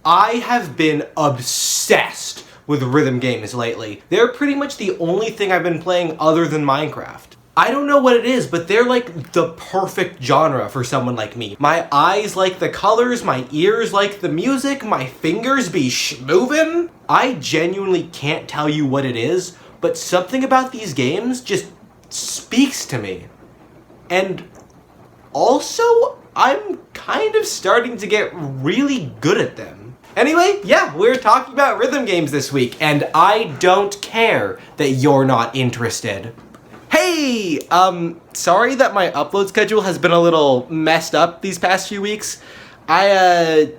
I have been obsessed with rhythm games lately. They're pretty much the only thing I've been playing other than Minecraft. I don't know what it is, but they're like the perfect genre for someone like me. My eyes like the colors, my ears like the music, my fingers be moving. I genuinely can't tell you what it is, but something about these games just speaks to me. And also, I'm kind of starting to get really good at them. Anyway, yeah, we're talking about rhythm games this week, and I don't care that you're not interested. Hey! Sorry that my upload schedule has been a little messed up these past few weeks. I,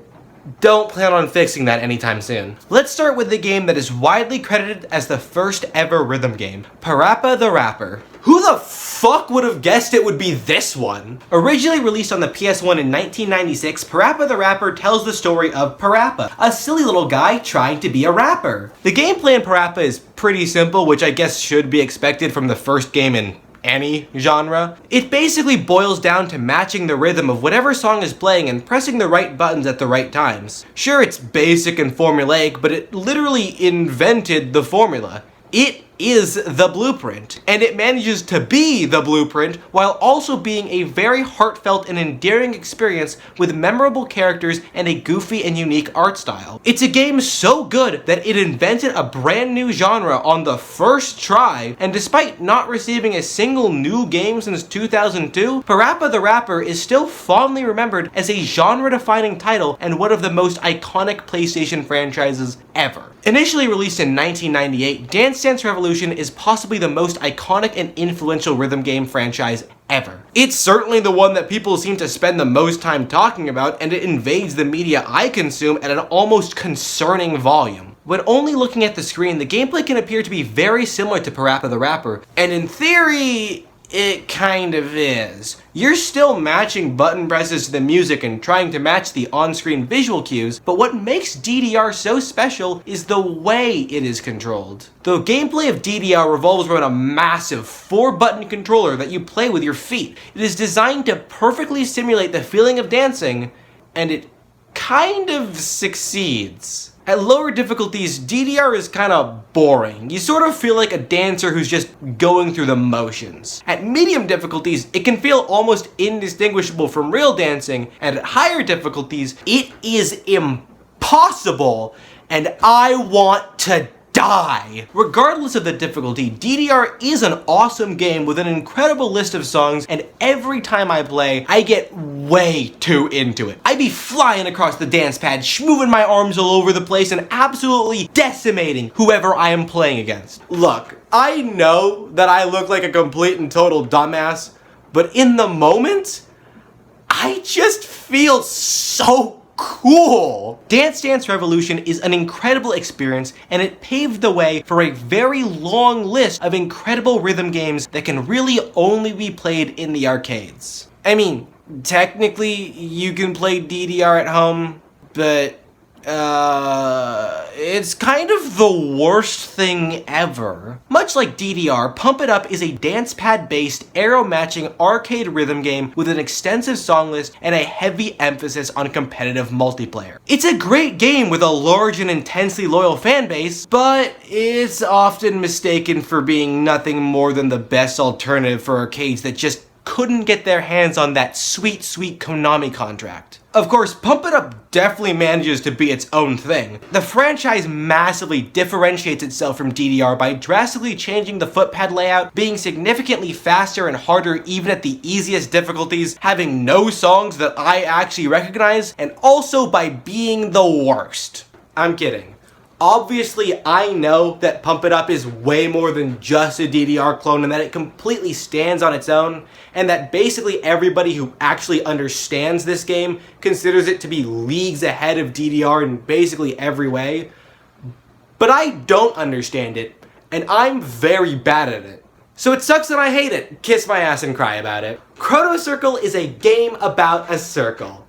don't plan on fixing that anytime soon. Let's start with the game that is widely credited as the first ever rhythm game, Parappa the Rapper. Who the fuck would have guessed it would be this one? Originally released on the PS1 in 1996, Parappa the Rapper tells the story of Parappa, a silly little guy trying to be a rapper. The gameplay in Parappa is pretty simple, which I guess should be expected from the first game in any genre. It basically boils down to matching the rhythm of whatever song is playing and pressing the right buttons at the right times. Sure, it's basic and formulaic, but it literally invented the formula. It is the blueprint, and it manages to be the blueprint while also being a very heartfelt and endearing experience with memorable characters and a goofy and unique art style. It's a game so good that it invented a brand new genre on the first try, and despite not receiving a single new game since 2002, Parappa the Rapper is still fondly remembered as a genre-defining title and one of the most iconic PlayStation franchises ever. Initially released in 1998, Dance Dance Revolution is possibly the most iconic and influential rhythm game franchise ever. It's certainly the one that people seem to spend the most time talking about, and it invades the media I consume at an almost concerning volume. When only looking at the screen, the gameplay can appear to be very similar to Parappa the Rapper, and in theory, it kind of is. You're still matching button presses to the music and trying to match the on-screen visual cues, but what makes DDR so special is the way it is controlled. The gameplay of DDR revolves around a massive 4-button controller that you play with your feet. It is designed to perfectly simulate the feeling of dancing, and it kind of succeeds. At lower difficulties, DDR is kinda boring. You sort of feel like a dancer who's just going through the motions. At medium difficulties, it can feel almost indistinguishable from real dancing, and at higher difficulties, it is impossible, and I want to die. Regardless of the difficulty, DDR is an awesome game with an incredible list of songs, and every time I play, I get way too into it. I be flying across the dance pad, schmoving my arms all over the place, and absolutely decimating whoever I am playing against. Look, I know that I look like a complete and total dumbass, but in the moment, I just feel so cool! Dance Dance Revolution is an incredible experience, and it paved the way for a very long list of incredible rhythm games that can really only be played in the arcades. I mean, technically, you can play DDR at home, but it's kind of the worst thing ever. Much like DDR, Pump It Up is a dance pad-based, arrow-matching arcade rhythm game with an extensive song list and a heavy emphasis on competitive multiplayer. It's a great game with a large and intensely loyal fan base, but it's often mistaken for being nothing more than the best alternative for arcades that just couldn't get their hands on that sweet, sweet Konami contract. Of course, Pump It Up definitely manages to be its own thing. The franchise massively differentiates itself from DDR by drastically changing the footpad layout, being significantly faster and harder even at the easiest difficulties, having no songs that I actually recognize, and also by being the worst. I'm kidding. Obviously, I know that Pump It Up is way more than just a DDR clone and that it completely stands on its own, and that basically everybody who actually understands this game considers it to be leagues ahead of DDR in basically every way. But I don't understand it, and I'm very bad at it. So it sucks and I hate it. Kiss my ass and cry about it. Chrono Circle is a game about a circle.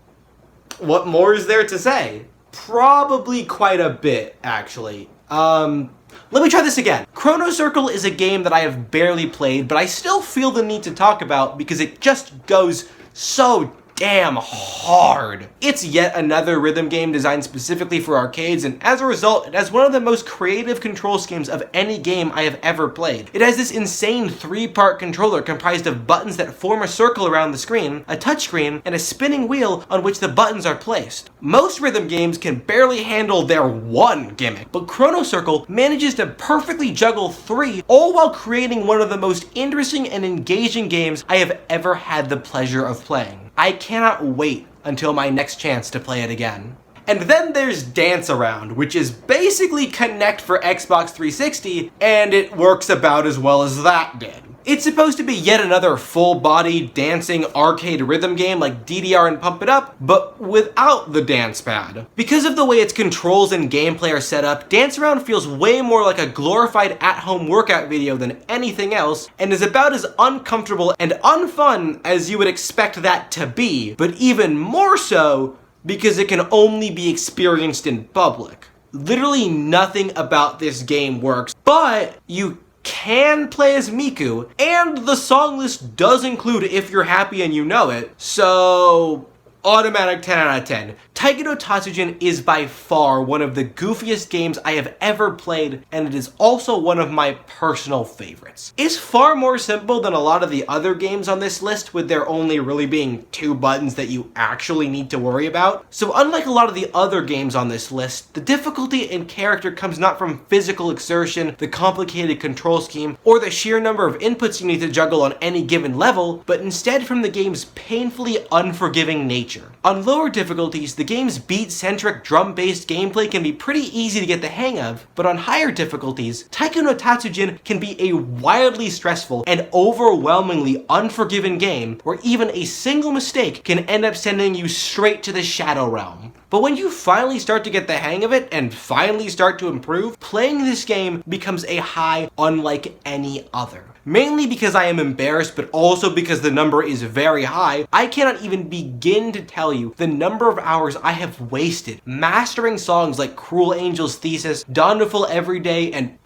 What more is there to say? Probably quite a bit, actually. Let me try this again. Chrono Circle is a game that I have barely played, but I still feel the need to talk about because it just goes so damn hard. It's yet another rhythm game designed specifically for arcades, and as a result, it has one of the most creative control schemes of any game I have ever played. It has this insane 3-part controller comprised of buttons that form a circle around the screen, a touchscreen, and a spinning wheel on which the buttons are placed. Most rhythm games can barely handle their one gimmick, but Chrono Circle manages to perfectly juggle 3, all while creating one of the most interesting and engaging games I have ever had the pleasure of playing. I cannot wait until my next chance to play it again. And then there's Dance Around, which is basically Connect for Xbox 360, and it works about as well as that did. It's supposed to be yet another full-body dancing arcade rhythm game like DDR and Pump It Up, but without the dance pad. Because of the way its controls and gameplay are set up, Dance Around feels way more like a glorified at-home workout video than anything else, and is about as uncomfortable and unfun as you would expect that to be, but even more so because it can only be experienced in public. Literally nothing about this game works, but you can play as Miku, and the song list does include If You're Happy and You Know It, so automatic 10 out of 10. Taiko no Tatsujin is by far one of the goofiest games I have ever played, and it is also one of my personal favorites. It's far more simple than a lot of the other games on this list, with there only really being 2 buttons that you actually need to worry about. So unlike a lot of the other games on this list, the difficulty in character comes not from physical exertion, the complicated control scheme, or the sheer number of inputs you need to juggle on any given level, but instead from the game's painfully unforgiving nature. On lower difficulties, the game's beat-centric drum-based gameplay can be pretty easy to get the hang of, but on higher difficulties, Taiko no Tatsujin can be a wildly stressful and overwhelmingly unforgiving game where even a single mistake can end up sending you straight to the Shadow Realm. But when you finally start to get the hang of it and finally start to improve, playing this game becomes a high unlike any other. Mainly because I am embarrassed, but also because the number is very high, I cannot even begin to tell you the number of hours I have wasted mastering songs like Cruel Angel's Thesis, Dawnful Every Day, and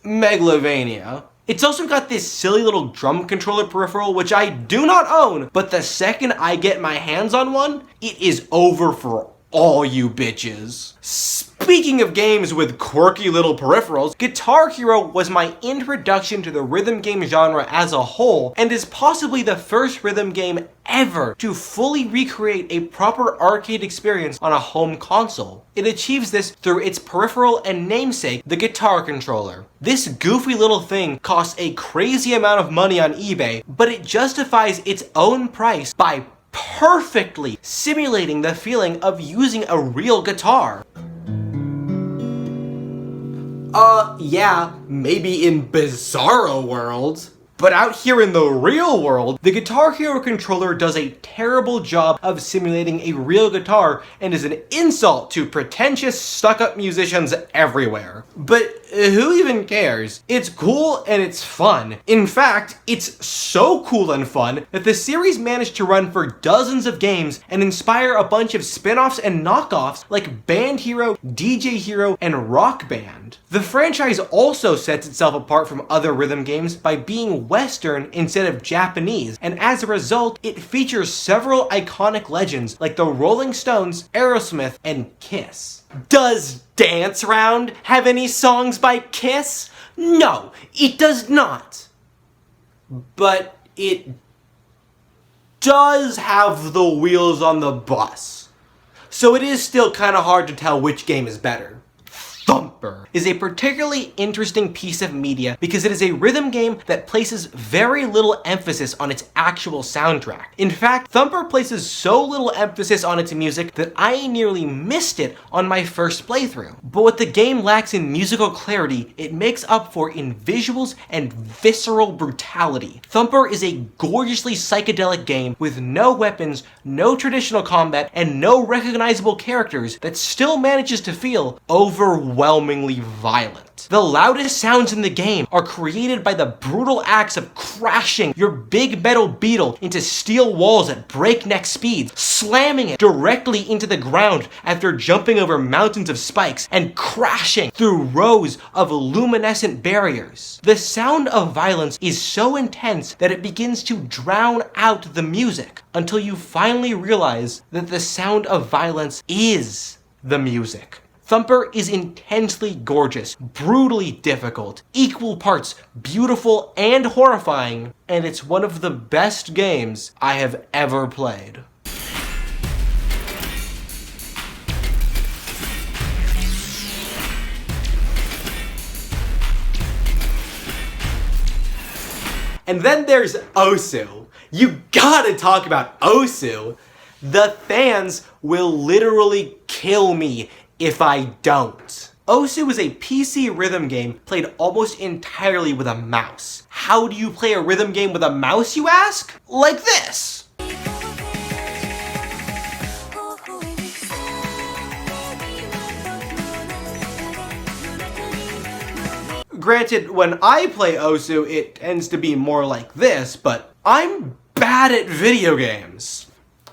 Megalovania. It's also got this silly little drum controller peripheral, which I do not own, but the second I get my hands on one, it is over for all you bitches. Speaking of games with quirky little peripherals, Guitar Hero was my introduction to the rhythm game genre as a whole, and is possibly the first rhythm game ever to fully recreate a proper arcade experience on a home console. It achieves this through its peripheral and namesake, the guitar controller. This goofy little thing costs a crazy amount of money on eBay, but it justifies its own price by perfectly simulating the feeling of using a real guitar. Yeah, maybe in Bizarro worlds. But out here in the real world, the Guitar Hero controller does a terrible job of simulating a real guitar and is an insult to pretentious, stuck-up musicians everywhere. But who even cares? It's cool and it's fun. In fact, it's so cool and fun that the series managed to run for dozens of games and inspire a bunch of spin-offs and knockoffs like Band Hero, DJ Hero, and Rock Band. The franchise also sets itself apart from other rhythm games by being Western instead of Japanese, and as a result, it features several iconic legends like the Rolling Stones, Aerosmith, and Kiss. Does Dance Around have any songs by Kiss? No, it does not. But it does have the wheels on the bus. So it is still kind of hard to tell which game is better. Thumper is a particularly interesting piece of media because it is a rhythm game that places very little emphasis on its actual soundtrack. In fact, Thumper places so little emphasis on its music that I nearly missed it on my first playthrough. But what the game lacks in musical clarity, it makes up for in visuals and visceral brutality. Thumper is a gorgeously psychedelic game with no weapons, no traditional combat, and no recognizable characters that still manages to feel overwhelmingly violent. it. The loudest sounds in the game are created by the brutal acts of crashing your big metal beetle into steel walls at breakneck speeds, slamming it directly into the ground after jumping over mountains of spikes, and crashing through rows of luminescent barriers. The sound of violence is so intense that it begins to drown out the music until you finally realize that the sound of violence is the music. Thumper is intensely gorgeous, brutally difficult, equal parts beautiful and horrifying, and it's one of the best games I have ever played. And then there's Osu. You gotta talk about Osu. The fans will literally kill me if I don't. Osu is a PC rhythm game played almost entirely with a mouse. How do you play a rhythm game with a mouse, you ask? Like this. Granted, when I play Osu, it tends to be more like this, but I'm bad at video games.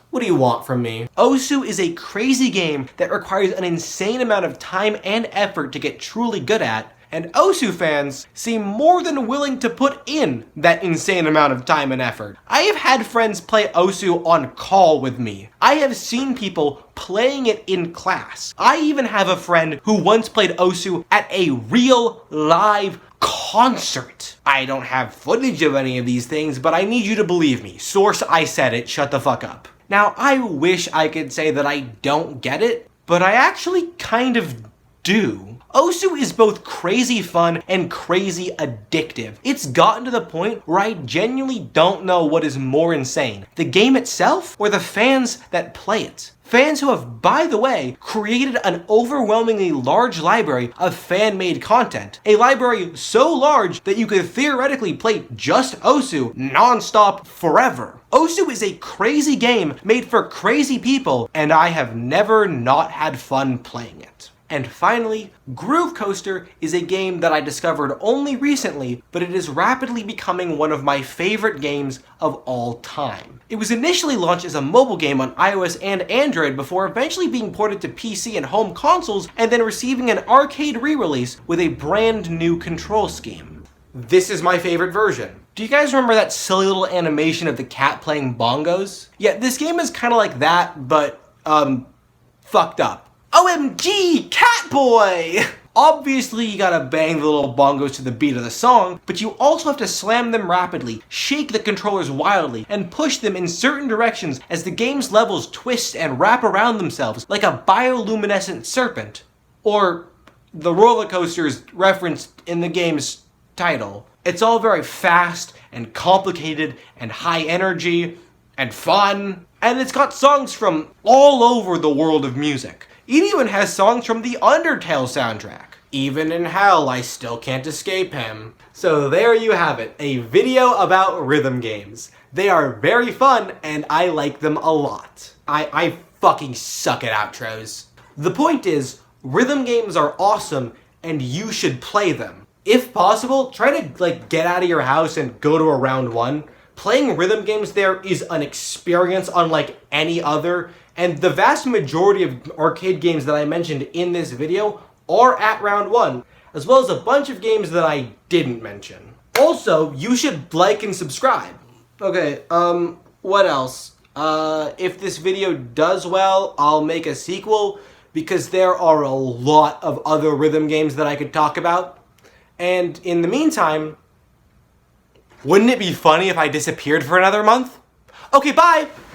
What do you want from me? Osu is a crazy game that requires an insane amount of time and effort to get truly good at, and Osu fans seem more than willing to put in that insane amount of time and effort. I have had friends play Osu on call with me. I have seen people playing it in class. I even have a friend who once played Osu at a real live concert. I don't have footage of any of these things, but I need you to believe me. Source, I said it, shut the fuck up. Now, I wish I could say that I don't get it, but I actually kind of do. Osu is both crazy fun and crazy addictive. It's gotten to the point where I genuinely don't know what is more insane, the game itself or the fans that play it. Fans who have, by the way, created an overwhelmingly large library of fan-made content. A library so large that you could theoretically play just Osu non-stop forever. Osu is a crazy game made for crazy people, and I have never not had fun playing it. And finally, Groove Coaster is a game that I discovered only recently, but it is rapidly becoming one of my favorite games of all time. It was initially launched as a mobile game on iOS and Android before eventually being ported to PC and home consoles and then receiving an arcade re-release with a brand new control scheme. This is my favorite version. Do you guys remember that silly little animation of the cat playing bongos? Yeah, this game is kind of like that, but, fucked up. OMG, Catboy! Obviously, you gotta bang the little bongos to the beat of the song, but you also have to slam them rapidly, shake the controllers wildly, and push them in certain directions as the game's levels twist and wrap around themselves like a bioluminescent serpent. Or the roller coasters referenced in the game's title. It's all very fast and complicated and high energy and fun, and it's got songs from all over the world of music. It even has songs from the Undertale soundtrack. Even in hell, I still can't escape him. So there you have it, a video about rhythm games. They are very fun, and I like them a lot. I fucking suck at outros. The point is, rhythm games are awesome, and you should play them. If possible, try to get out of your house and go to a round one. Playing rhythm games there is an experience unlike any other, and the vast majority of arcade games that I mentioned in this video are at round one, as well as a bunch of games that I didn't mention. Also, you should like and subscribe. Okay, what else? If this video does well, I'll make a sequel, because there are a lot of other rhythm games that I could talk about. And in the meantime, wouldn't it be funny if I disappeared for another month? Okay, bye!